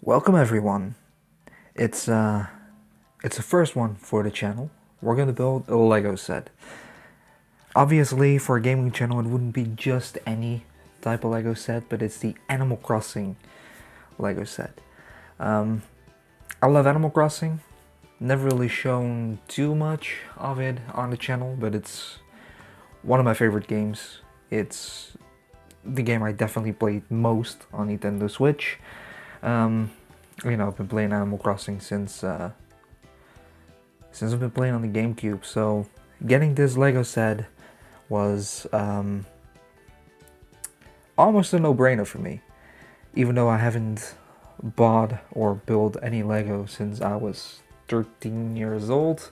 Welcome everyone. It's the first one for the channel. We're gonna build a Lego set. Obviously, for a gaming channel, it wouldn't be just any type of Lego set, but it's the Animal Crossing Lego set. I love Animal Crossing. Never really shown too much of it on the channel, but it's one of my favorite games. It's the game I definitely played most on Nintendo Switch. You know, I've been playing Animal Crossing since I've been playing on the GameCube, so getting this Lego set was almost a no-brainer for me. Even though I haven't bought or built any Lego since I was 13 years old,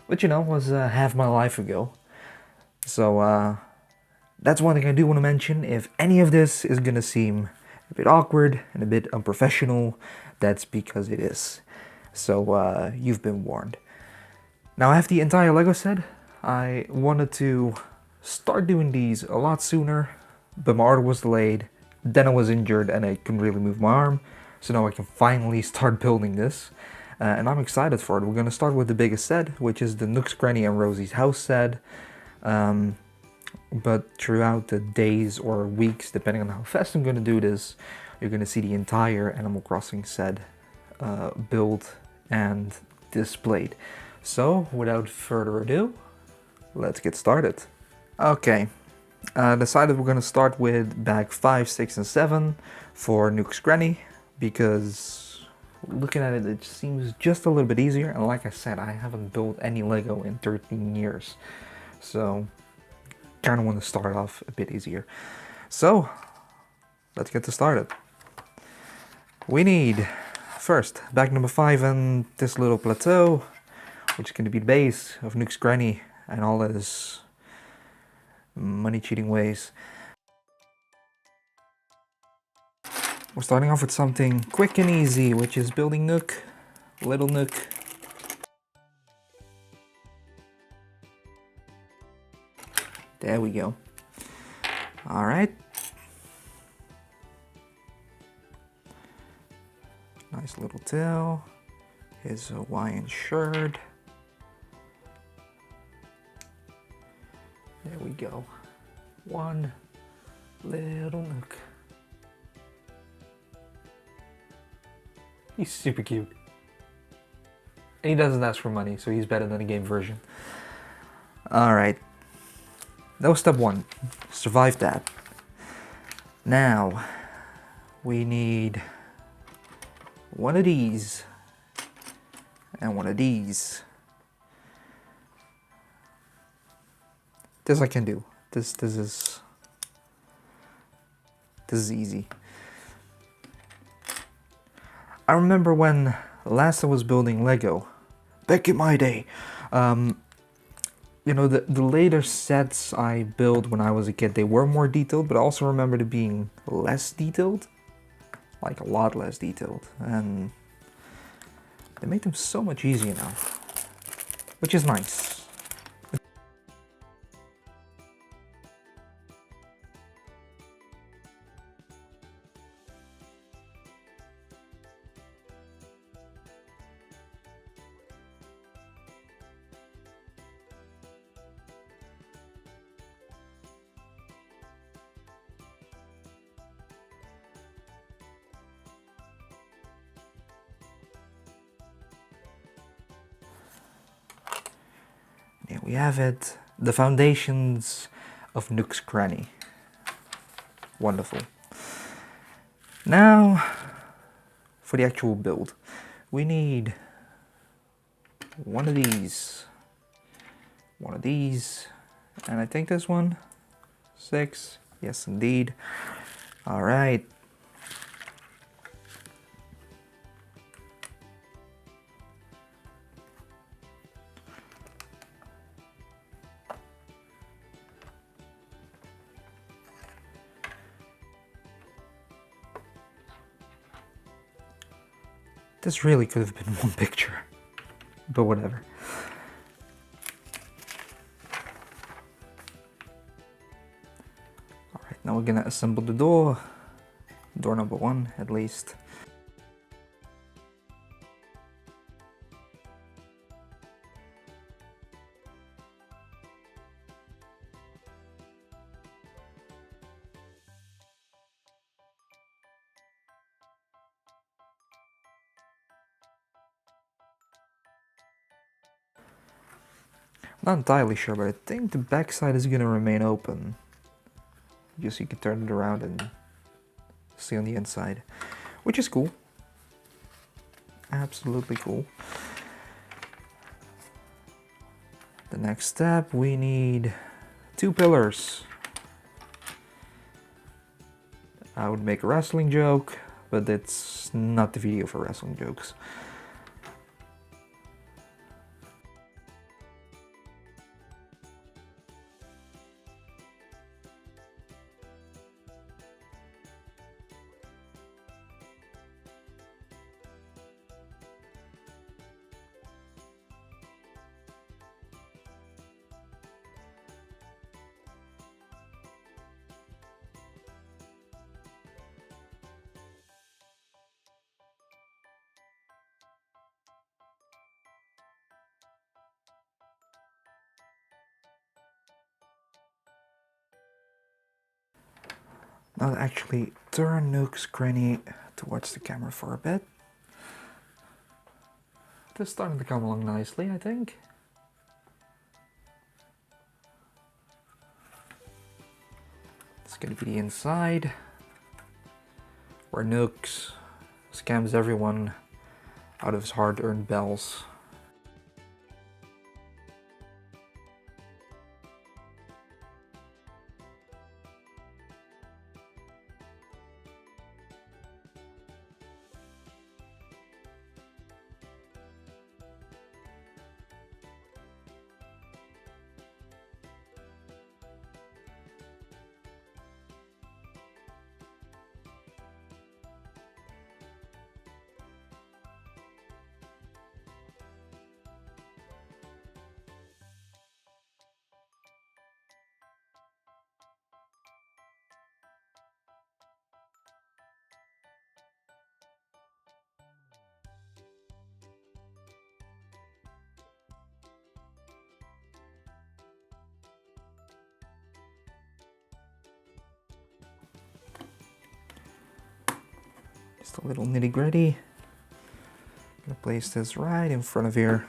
which, you know, was half my life ago. So that's one thing I do want to mention. If any of this is gonna seem a bit awkward and a bit unprofessional, that's because it is. So you've been warned. Now I have the entire Lego set. I wanted to start doing these a lot sooner, but my order was delayed. Then I was injured and I couldn't really move my arm. So now I can finally start building this. And I'm excited for it. We're going to start with the biggest set, which is the Nooks Cranny and Rosey's house set. But throughout the days or weeks, depending on how fast I'm going to do this, you're going to see the entire Animal Crossing set built and displayed. So, without further ado, let's get started. Okay, decided we're going to start with bag 5, 6, and 7 for Nooks Cranny, because looking at it, it seems just a little bit easier. And like I said, I haven't built any Lego in 13 years. So, kind of want to start off a bit easier. So, let's get this started. We need, first, bag number 5 and this little plateau, which is going to be the base of Nooks Cranny and all his money cheating ways. We're starting off with something quick and easy, which is building Nook, little Nook. There we go. Alright. Nice little tail. His Hawaiian shirt. There we go. One little Nook. He's super cute. And he doesn't ask for money, so he's better than the game version. Alright. That was step 1. Survive that. Now, we need one of these and one of these. This I can do. This is easy. I remember when last I was building Lego, back in my day, you know, the later sets I built when I was a kid, they were more detailed, but I also remember them being less detailed. Like a lot less detailed. And they make them so much easier now. Which is nice. Here we have it. The foundations of Nooks Cranny. Wonderful. Now, for the actual build. We need one of these, and I think this one, 6, yes indeed. All right. This really could have been one picture, but whatever. Alright, now we're gonna assemble the door. Door number 1, at least. Not entirely sure, but I think the backside is gonna remain open. Just so you can turn it around and see on the inside, which is cool. Absolutely cool. The next step, we need 2 pillars. I would make a wrestling joke, but it's not the video for wrestling jokes. Now actually turn Nooks Cranny towards the camera for a bit. This is starting to come along nicely, I think. It's gonna be the inside, where Nooks scams everyone out of his hard-earned bells. Just a little nitty-gritty. Gonna place this right in front of here.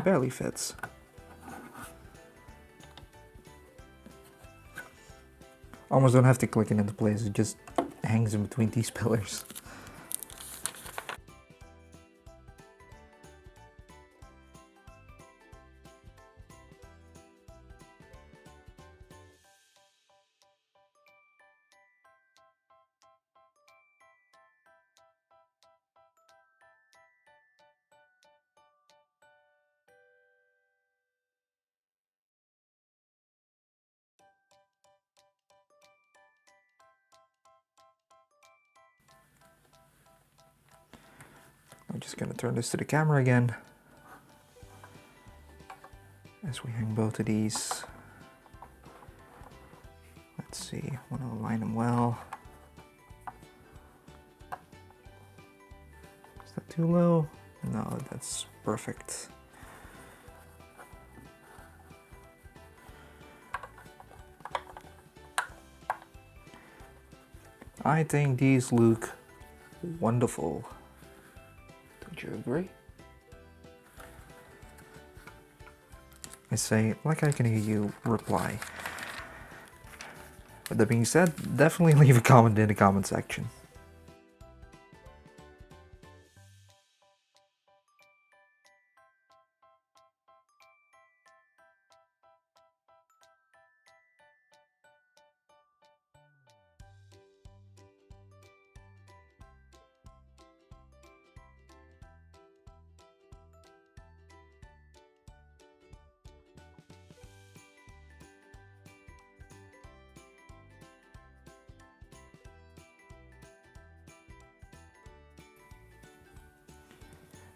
Barely fits. Almost don't have to click it into place, it just hangs in between these pillars. I'm just gonna turn this to the camera again as we hang both of these. Let's see, I want to align them well. Is that too low? No, that's perfect. I think these look wonderful. Don't you agree? I say, like I can hear you reply. With that being said, definitely leave a comment in the comment section.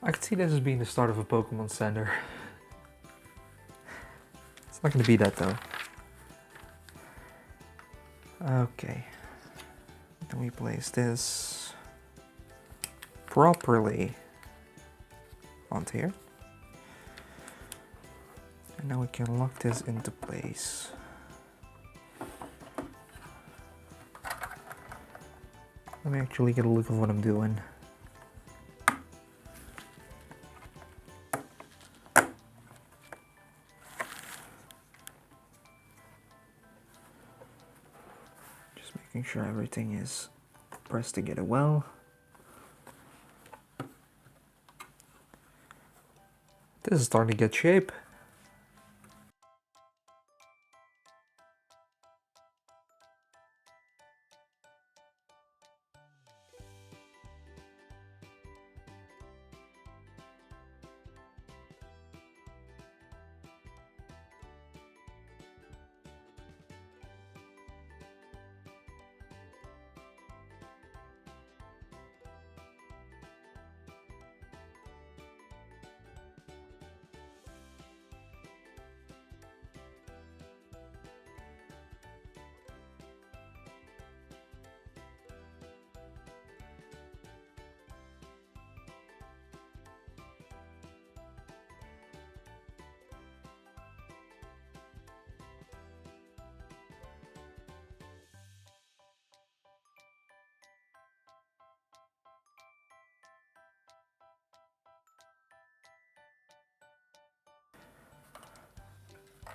I could see this as being the start of a Pokemon Center. It's not going to be that though. Okay. Then we place this properly onto here. And now we can lock this into place. Let me actually get a look of what I'm doing. Just making sure everything is pressed together well. This is starting to get shape.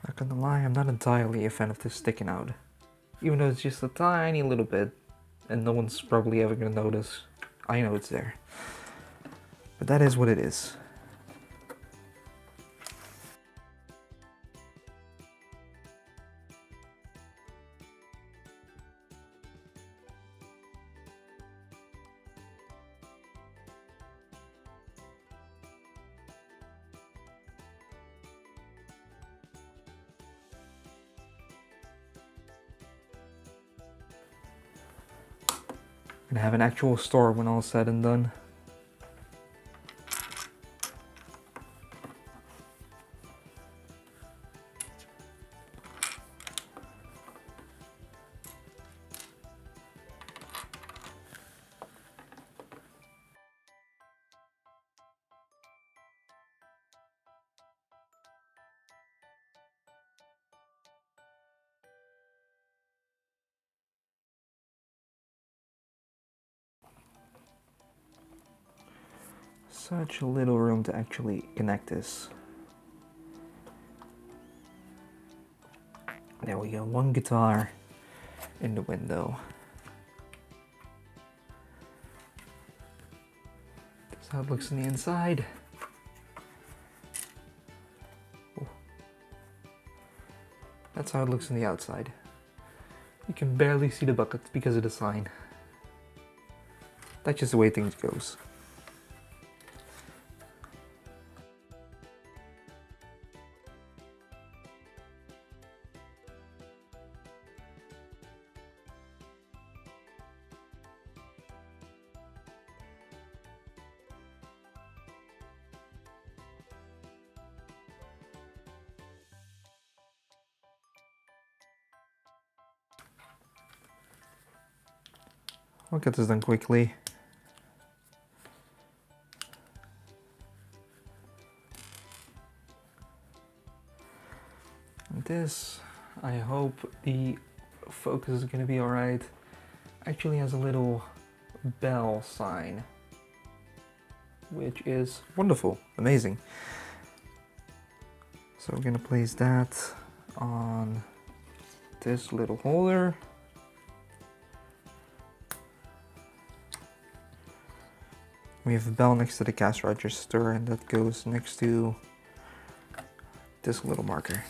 Not gonna lie, I'm not entirely a fan of this sticking out. Even though it's just a tiny little bit, and no one's probably ever gonna notice. I know it's there. But that is what it is. And have an actual store when all said and done. Such a little room to actually connect this. There we go, one guitar in the window. That's how it looks on the inside. Oh. That's how it looks on the outside. You can barely see the bucket because of the sign. That's just the way things goes. I'll get this done quickly. And this, I hope the focus is going to be alright. Actually has a little bell sign, which is wonderful, amazing. So we're going to place that on this little holder. We have a bell next to the cash register, and that goes next to this little marker.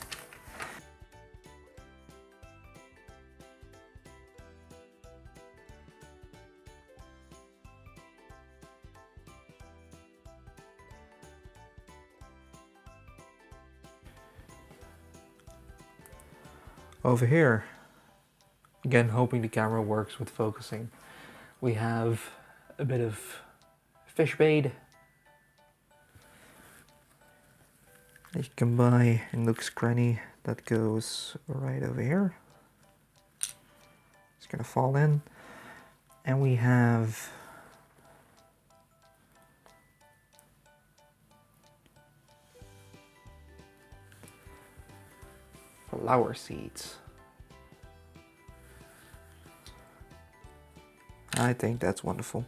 Over here, again hoping the camera works with focusing, we have a bit of fish bait. You can buy in Nooks Cranny, that goes right over here. It's gonna fall in. And we have flower seeds. I think that's wonderful.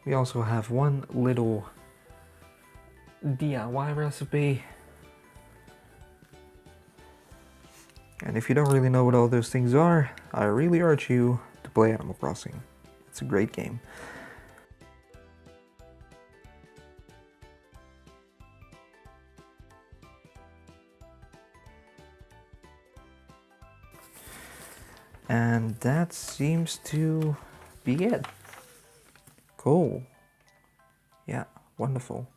We also have one little DIY recipe. And if you don't really know what all those things are, I really urge you to play Animal Crossing. It's a great game. And that seems to be it. Cool. Yeah, wonderful.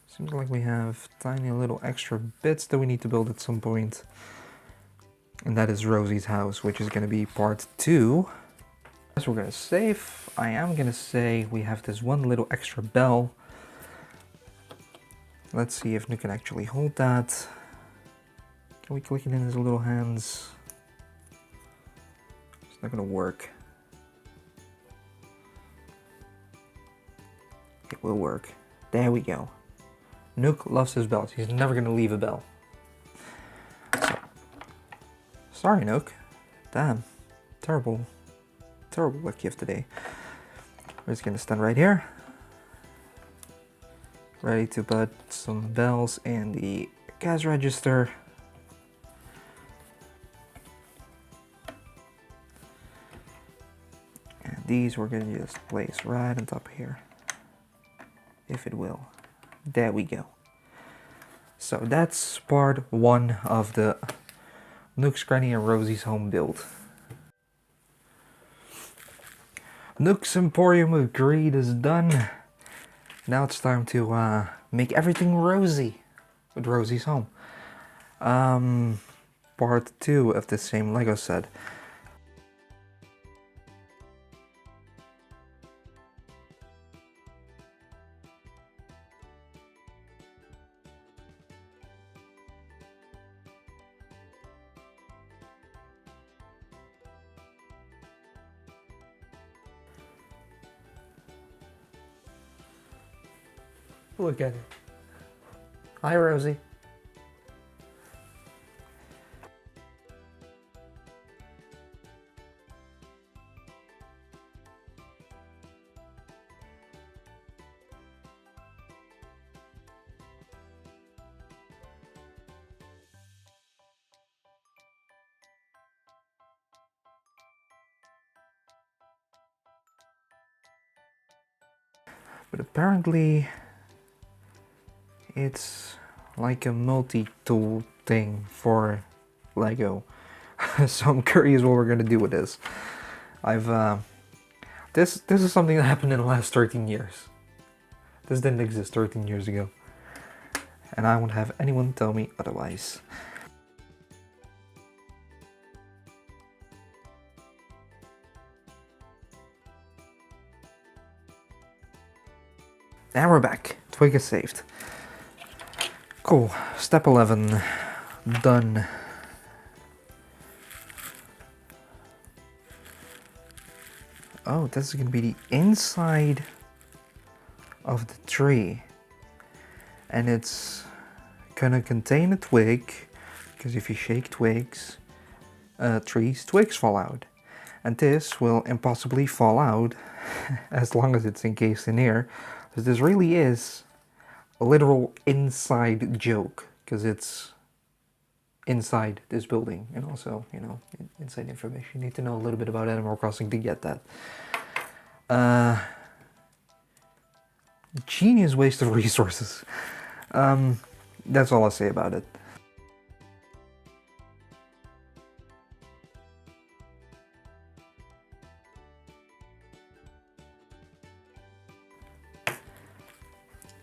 Seems like we have tiny little extra bits that we need to build at some point. And that is Rosey's house, which is going to be part 2. As we're going to save, I am going to say we have this one little extra bell. Let's see if Nook can actually hold that. Can we click it in his little hands? It's not going to work. It will work. There we go. Nook loves his bells. He's never going to leave a bell. So, sorry, Nook. Damn. Terrible luck gift today. We're just going to stand right here. Ready to put some bells in the cash register. And these we're going to just place right on top here. If it will. There we go. So that's part 1 of the Nooks Cranny and Rosey's home build. Nook's Emporium of Greed is done. Now it's time to make everything rosy with Rosey's home. Part 2 of the same Lego set. Look at it. Hi, Rosey. But apparently it's like a multi-tool thing for Lego. So I'm curious what we're gonna do with this. This is something that happened in the last 13 years. This didn't exist 13 years ago. And I won't have anyone tell me otherwise. And we're back. Twig is saved. Cool. Step 11. Done. Oh, this is going to be the inside of the tree. And it's going to contain a twig. Because if you shake twigs, twigs fall out. And this will impossibly fall out as long as it's encased in air. Because this really is a literal inside joke, because it's inside this building, and also, you know, inside information. You need to know a little bit about Animal Crossing to get that. Genius waste of resources. That's all I'll say about it.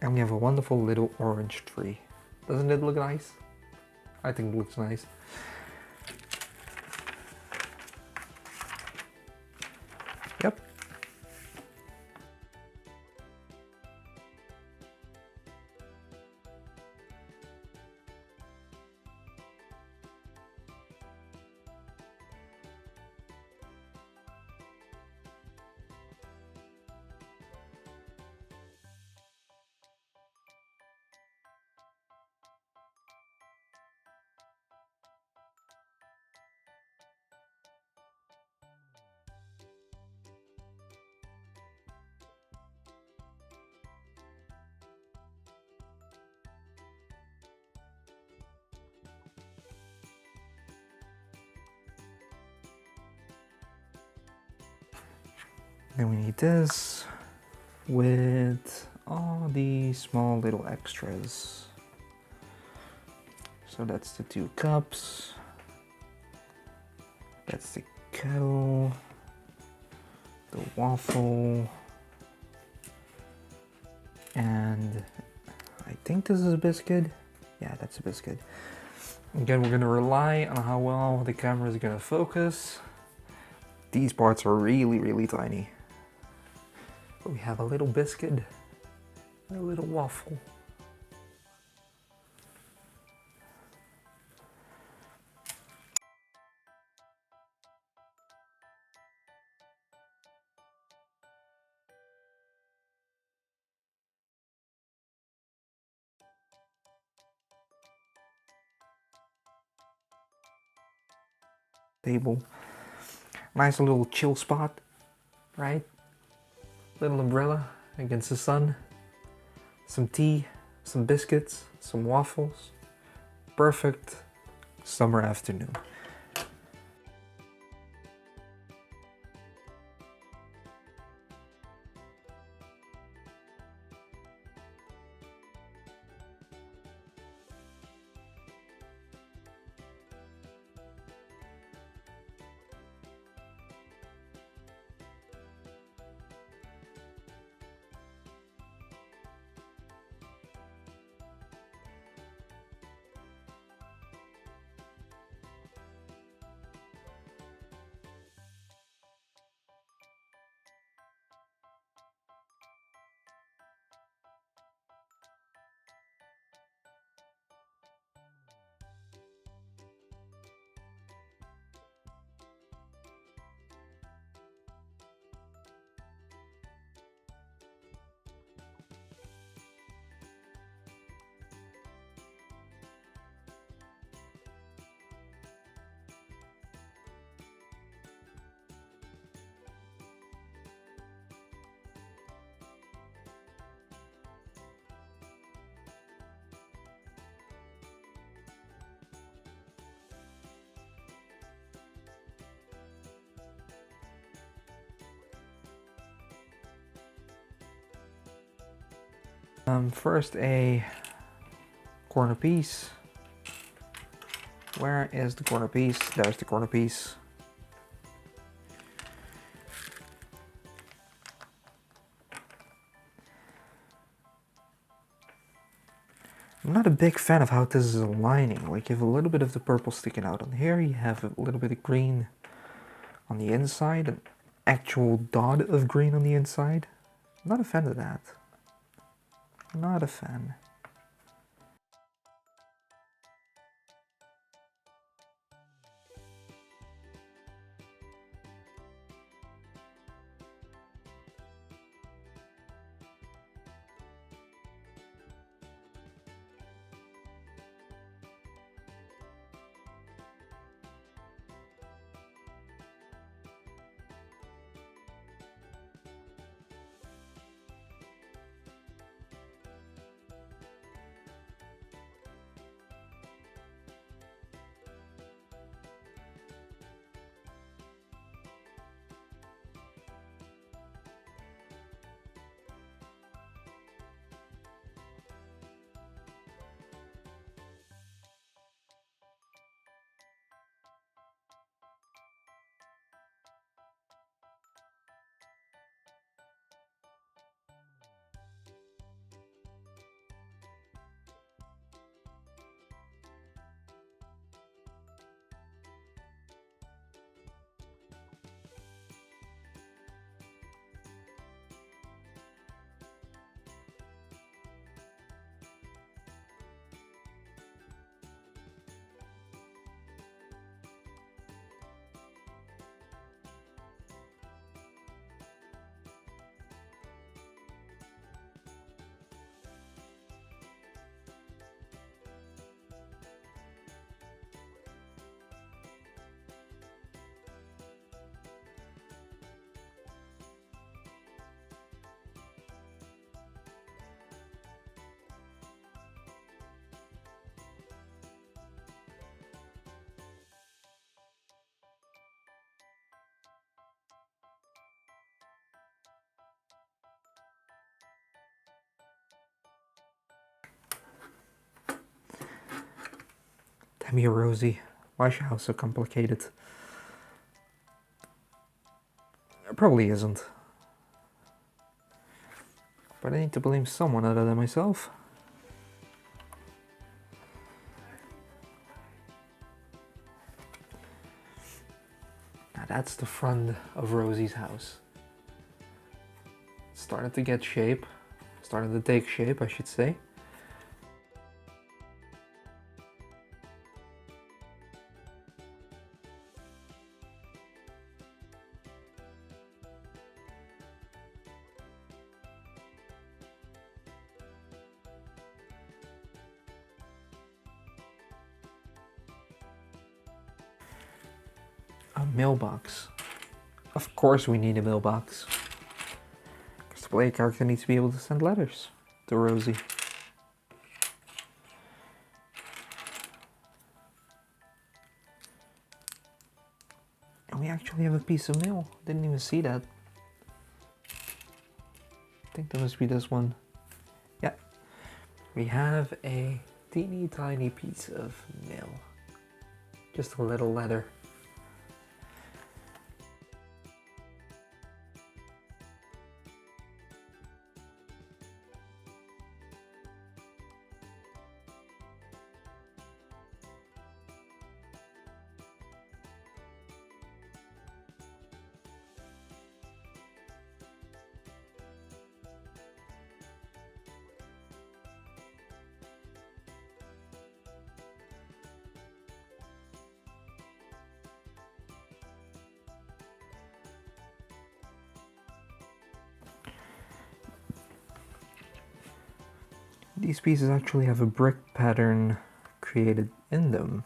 And we have a wonderful little orange tree. Doesn't it look nice? I think it looks nice. Yep. Then we need this with all these small little extras. So that's the 2 cups. That's the kettle, the waffle, and I think this is a biscuit. Yeah, that's a biscuit. Again, we're gonna rely on how well the camera is gonna focus. These parts are really, really tiny. But we have a little biscuit and a little waffle. Table. Nice little chill spot, right? Little umbrella against the sun. Some tea, some biscuits, some waffles. Perfect summer afternoon. First a corner piece. Where is the corner piece? There's the corner piece. I'm not a big fan of how this is aligning. Like, you have a little bit of the purple sticking out on here, you have a little bit of green on the inside, an actual dot of green on the inside. I'm not a fan of that. Not a fan. Damn you, Rosey. Why is your house so complicated? It probably isn't. But I need to blame someone other than myself. Now that's the front of Rosey's house. It's starting to get shape. Starting to take shape, I should say. A mailbox. Of course we need a mailbox. Because the player character needs to be able to send letters to Rosey. And we actually have a piece of mail. Didn't even see that. I think that must be this one. Yeah. We have a teeny tiny piece of mail. Just a little letter. These pieces actually have a brick pattern created in them.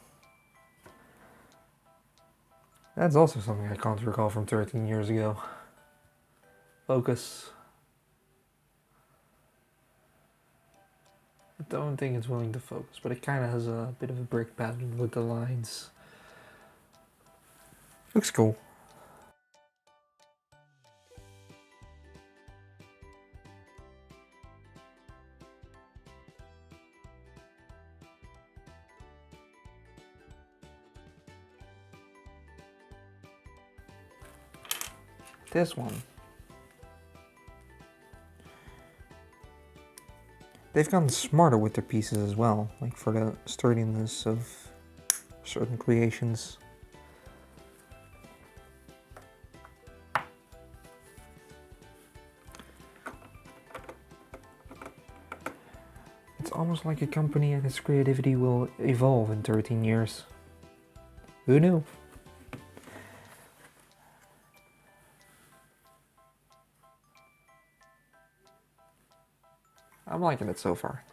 That's also something I can't recall from 13 years ago. Focus. I don't think it's willing to focus, but it kind of has a bit of a brick pattern with the lines. Looks cool. This one. They've gotten smarter with their pieces as well, like for the sturdiness of certain creations. It's almost like a company and its creativity will evolve in 13 years. Who knew? I'm liking it so far.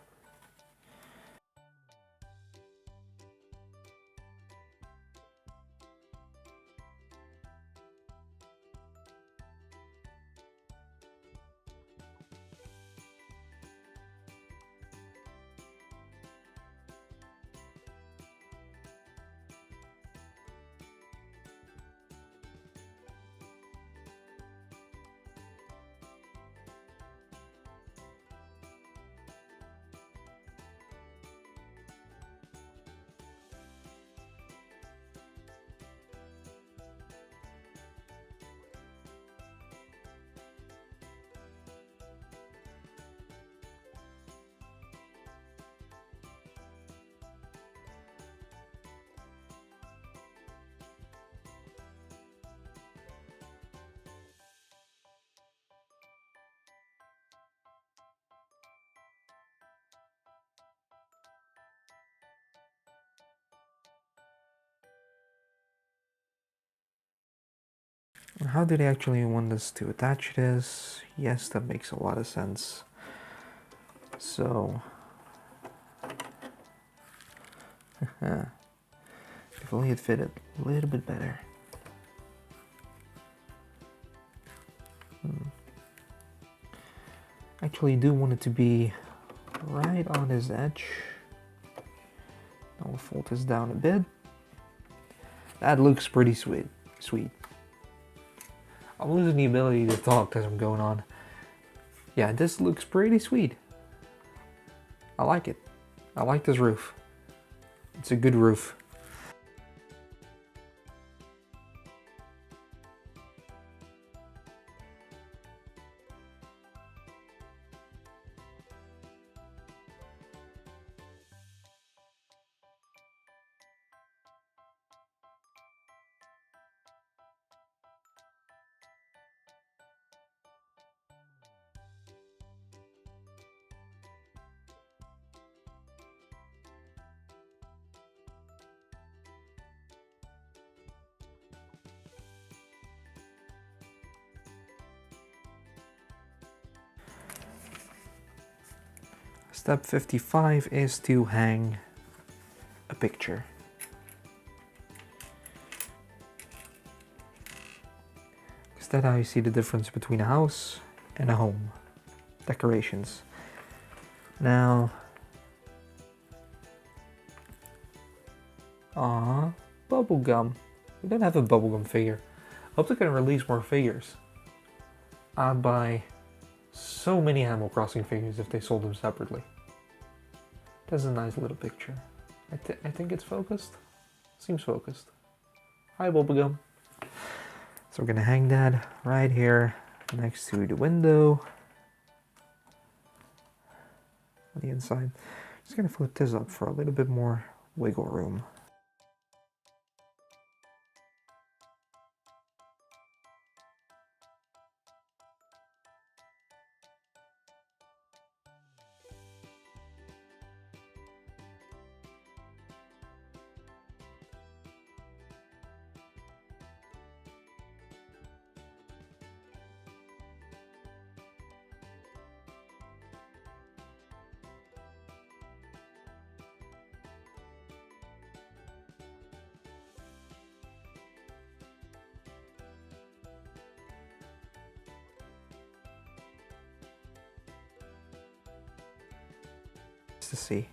How do they actually want us to attach this? Yes, that makes a lot of sense. So, if only it fitted a little bit better. Actually, do want it to be right on this edge. I'll fold this down a bit. That looks pretty sweet. I'm losing the ability to talk as I'm going on. Yeah, this looks pretty sweet. I like it. I like this roof. It's a good roof. Step 55 is to hang a picture. Is that how you see the difference between a house and a home? Decorations. Now, bubblegum. We don't have a bubblegum figure. Hope they can release more figures. I'd buy so many Animal Crossing figures if they sold them separately. That's a nice little picture. I think it's focused. Seems focused. Hi, bubblegum. So we're gonna hang that right here next to the window on the inside. Just gonna flip this up for a little bit more wiggle room. To see.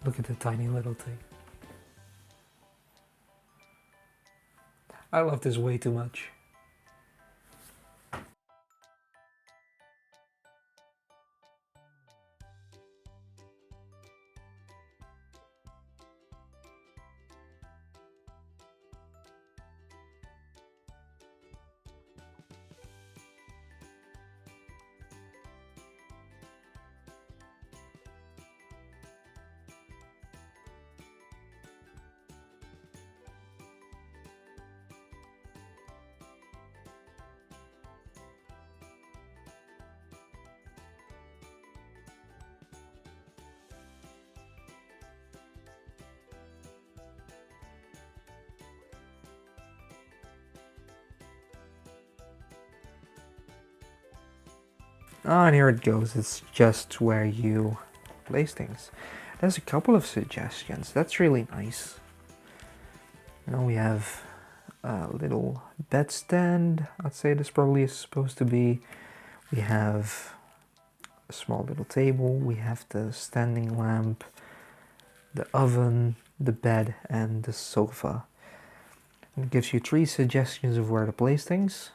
Look at the tiny little thing. I love this way too much. Oh, and here it goes. It's just where you place things. There's a couple of suggestions. That's really nice. Now we have a little bed stand. I'd say this probably is supposed to be. We have a small little table. We have the standing lamp, the oven, the bed, and the sofa. It gives you 3 suggestions of where to place things.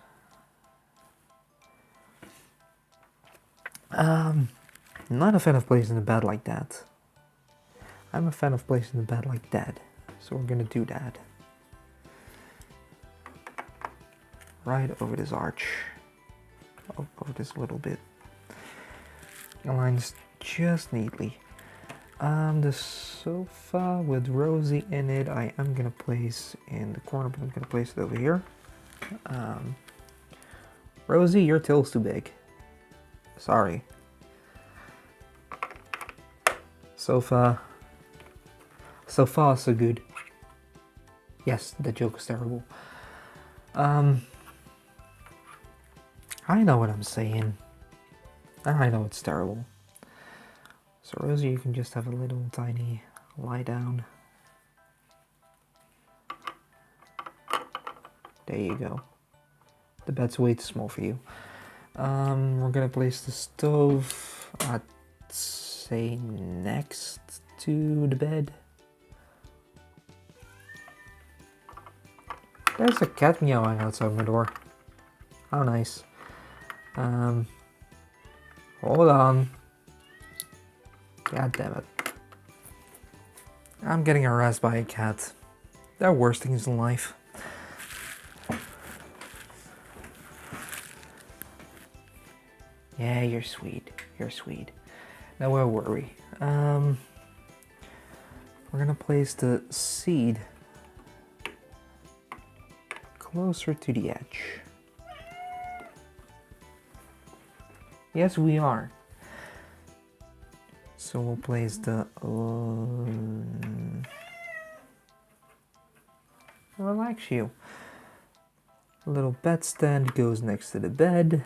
Not a fan of placing the bed like that. I'm a fan of placing the bed like that. So we're gonna do that. Right over this arch. Over this little bit. Aligns just neatly. The sofa with Rosey in it, I am gonna place in the corner, but I'm gonna place it over here. Rosey, your tail's too big. Sorry. Sofa. So far, so good. Yes, the joke is terrible. I know what I'm saying. I know it's terrible. So Rosey, you can just have a little tiny lie down. There you go. The bed's way too small for you. We're gonna place the stove, I'd say next to the bed. There's a cat meowing outside my door. How nice. Hold on. God damn it. I'm getting harassed by a cat. There are worse things in life. Yeah, you're sweet. You're sweet. No worry. We're gonna place the seed closer to the edge. Yes, we are. So we'll place the relax you. A little bed stand goes next to the bed.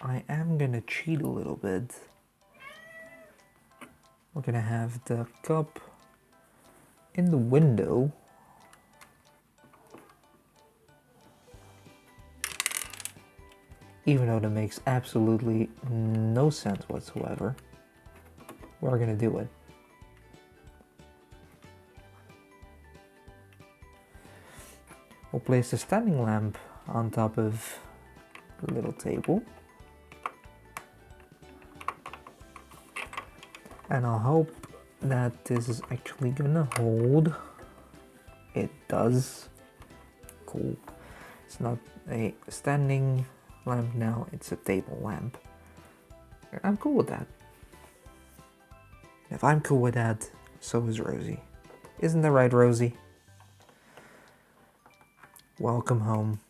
I am gonna cheat a little bit. We're gonna have the cup in the window. Even though that makes absolutely no sense whatsoever, we're gonna do it. We'll place the standing lamp on top of the little table. And I'll hope that this is actually gonna hold. It does. Cool. It's not a standing lamp now, it's a table lamp. I'm cool with that. If I'm cool with that, so is Rosey. Isn't that right, Rosey? Welcome home.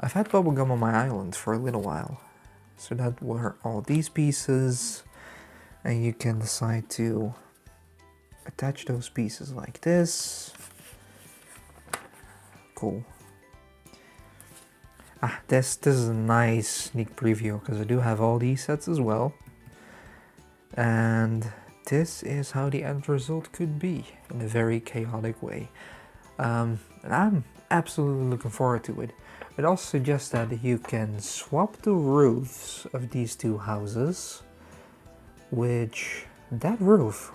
I've had bubblegum on my island for a little while. So that were all these pieces. And you can decide to attach those pieces like this. Cool. This is a nice sneak preview because I do have all these sets as well. And this is how the end result could be in a very chaotic way. And I'm absolutely looking forward to it. It also suggests that you can swap the roofs of these two houses, which that roof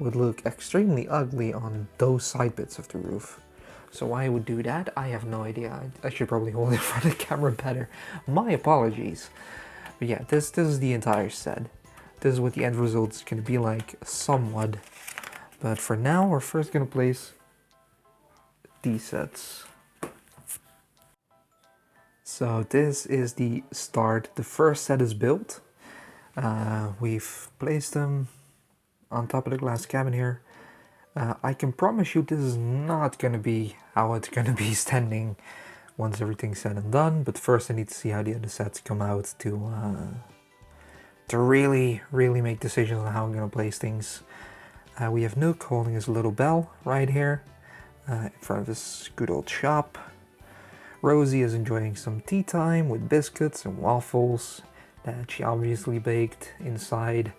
would look extremely ugly on those side bits of the roof. So why I would do that, I have no idea. I should probably hold it in front of the camera better. My apologies. But yeah, this is the entire set. This is what the end result is going to be like, somewhat. But for now, we're first going to place these sets. So this is the start. The first set is built. We've placed them on top of the glass cabin here. I can promise you this is not going to be how it's going to be standing once everything's said and done. But first I need to see how the other sets come out to really make decisions on how I'm going to place things. We have Nook holding his little bell right here in front of his good old shop. Rosey is enjoying some tea time with biscuits and waffles that she obviously baked inside.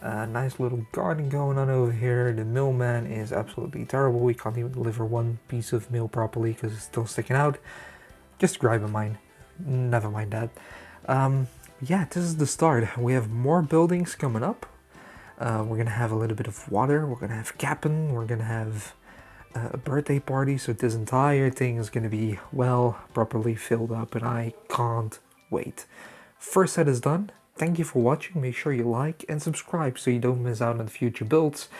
Nice little garden going on over here. The mailman is absolutely terrible. We can't even deliver one piece of mail properly because it's still sticking out. Just grab a mine. Never mind that. Yeah, this is the start. We have more buildings coming up. We're gonna have a little bit of water. We're gonna have capping. We're gonna have a birthday party. So this entire thing is gonna be well properly filled up, and I can't wait. First set is done. Thank you for watching. Make sure you like and subscribe so you don't miss out on future builds,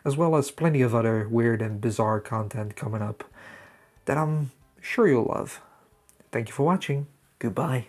as well as plenty of other weird and bizarre content coming up that I'm sure you'll love. Thank you for watching. Goodbye.